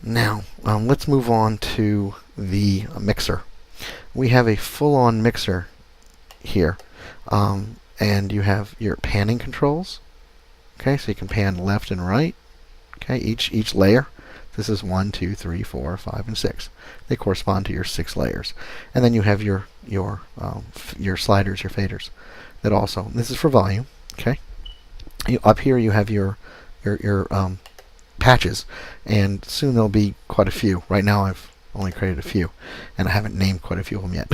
Now, let's move on to the mixer. We have a full-on mixer here, and you have your panning controls. Okay, so you can pan left and right. Okay, each layer. This is 1, 2, 3, 4, 5, and 6. They correspond to your 6 layers, and then you have your sliders, your faders. That also. This is for volume. Okay. Up here you have your patches, and soon there'll be quite a few. Right now I've only created a few, and I haven't named quite a few of them yet.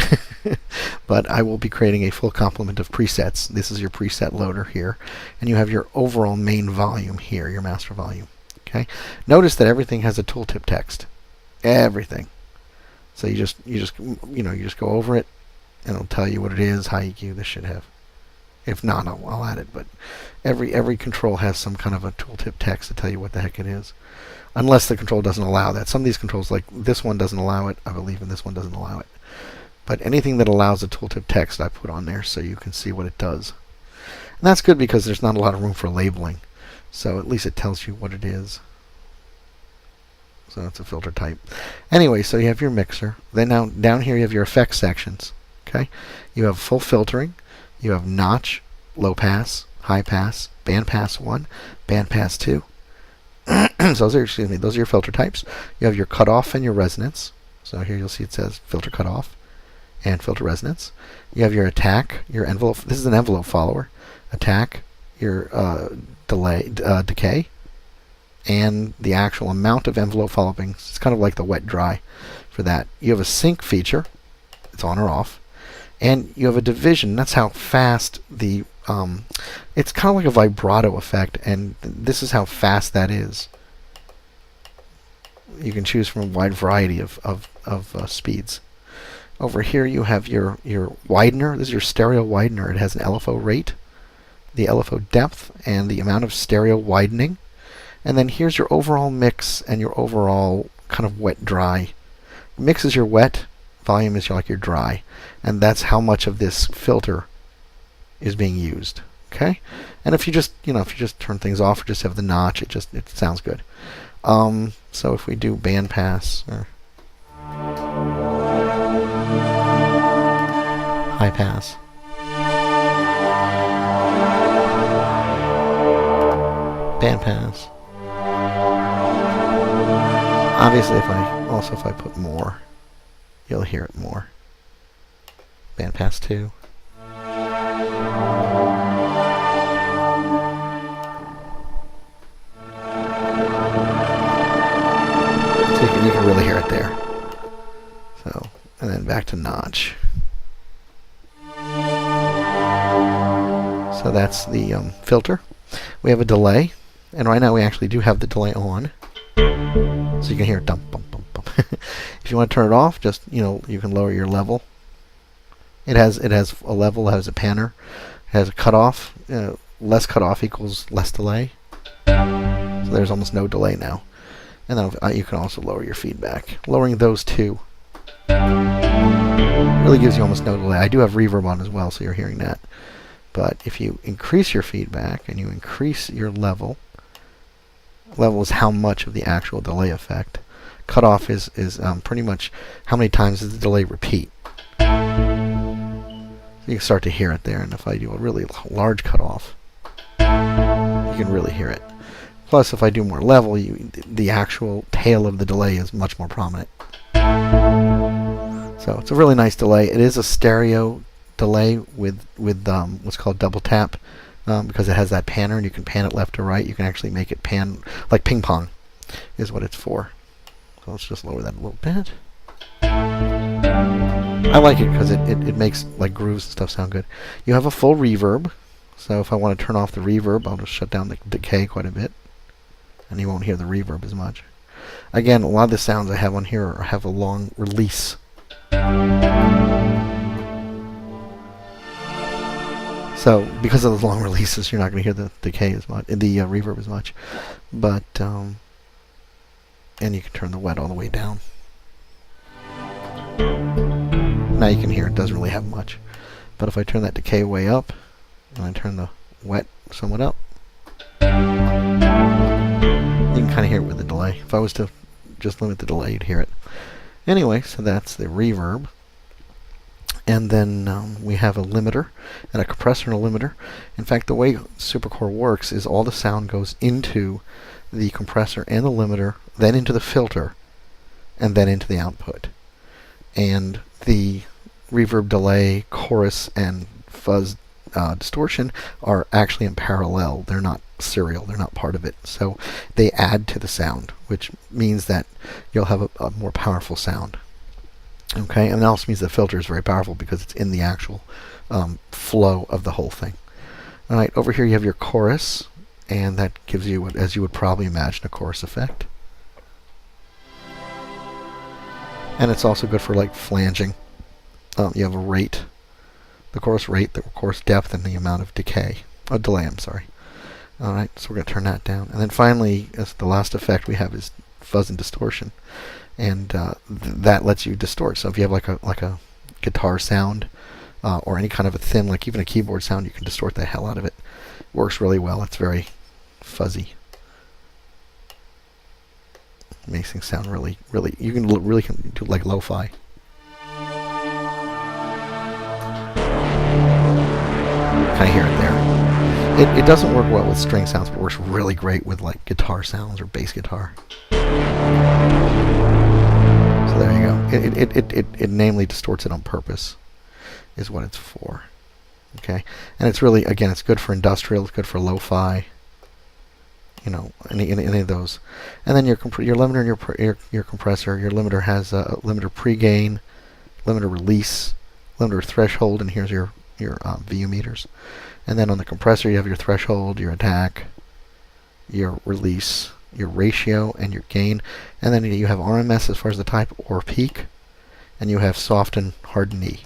But I will be creating a full complement of presets. This is your preset loader here, and you have your overall main volume here, your master volume. Okay. Notice that everything has a tooltip text. Everything. So you just go over it, and it'll tell you what it is, high EQ this should have. If not, I'll add it. But every control has some kind of a tooltip text to tell you what the heck it is, unless the control doesn't allow that. Some of these controls, like this one, doesn't allow it, I believe, and this one doesn't allow it. But anything that allows a tooltip text, I put on there so you can see what it does. And that's good because there's not a lot of room for labeling, so at least it tells you what it is. So it's a filter type. Anyway, so you have your mixer. Then now down here you have your effects sections. Okay, you have full filtering. You have notch, low pass, high pass, band pass 1, band pass 2. So those are your filter types. You have your cutoff and your resonance. So here you'll see it says filter cutoff and filter resonance. You have your attack, your envelope. This is an envelope follower. Attack, your decay, and the actual amount of envelope following. It's kind of like the wet dry for that. You have a sync feature. It's on or off. And you have a division. That's how fast the it's kind of like a vibrato effect, and this is how fast that is. You can choose from a wide variety of speeds. Over here you have your widener. This is your stereo widener. It has an LFO rate, the LFO depth, and the amount of stereo widening. And then here's your overall mix and your overall kind of wet dry. Mix is your wet, volume is your dry, and that's how much of this filter is being used. Okay, and if you just turn things off or just have the notch, it sounds good. So if we do band pass or high pass, band pass. Obviously, if I put more, you'll hear it more. Band pass 2. So you can really hear it there. So, and then back to notch. So that's the filter. We have a delay, and right now we actually do have the delay on. So you can hear it dump, bump, bump, bump. If you want to turn it off, just you can lower your level. It has a level, it has a panner, it has a cutoff. Less cutoff equals less delay. So there's almost no delay now. And then you can also lower your feedback. Lowering those two really gives you almost no delay. I do have reverb on as well, so you're hearing that. But if you increase your feedback and you increase your level is how much of the actual delay effect. Cutoff is pretty much how many times does the delay repeat. You can start to hear it there, and if I do a really large cutoff, you can really hear it. Plus, if I do more level, the actual tail of the delay is much more prominent. So it's a really nice delay. It is a stereo delay with what's called double tap, because it has that panner, and you can pan it left to right. You can actually make it pan like ping pong, is what it's for. So let's just lower that a little bit. I like it because it makes like grooves and stuff sound good. You have a full reverb, so if I want to turn off the reverb, I'll just shut down the decay quite a bit, and you won't hear the reverb as much. Again, a lot of the sounds I have on here have a long release. So because of those long releases, you're not going to hear the decay as much, the reverb as much. But and you can turn the wet all the way down. Now you can hear it doesn't really have much. But if I turn that decay way up, and I turn the wet somewhat up, you can kind of hear it with the delay. If I was to just limit the delay, you'd hear it. Anyway, so that's the reverb. And then we have a limiter and a compressor and a limiter. In fact, the way SuperCore works is all the sound goes into the compressor and the limiter, then into the filter, and then into the output. And the reverb, delay, chorus, and fuzz distortion are actually in parallel. They're not serial. They're not part of it. So they add to the sound, which means that you'll have a more powerful sound. Okay, and that also means the filter is very powerful because it's in the actual flow of the whole thing. All right, over here you have your chorus, and that gives you, as you would probably imagine, a chorus effect. And it's also good for like flanging. You have a rate, the chorus rate, the chorus depth, and the amount of delay. I'm sorry. All right, so we're going to turn that down. And then finally, as the last effect we have is fuzz and distortion. And that lets you distort. So if you have like a guitar sound or any kind of a thin, like even a keyboard sound, you can distort the hell out of it. It works really well. It's very fuzzy. Makes things sound really. You can really do like lo-fi. Kind of hear it there. It doesn't work well with string sounds, but works really great with like guitar sounds or bass guitar. So there you go. It namely distorts it on purpose, is what it's for. Okay, and it's really, again, it's good for industrial. It's good for lo-fi. You know, any of those. And then your limiter and your compressor. Your limiter has a limiter pre-gain, limiter release, limiter threshold, and here's your VU meters. And then on the compressor you have your threshold, your attack, your release, your ratio, and your gain. And then you have RMS as far as the type, or peak, and you have soft and hard knee.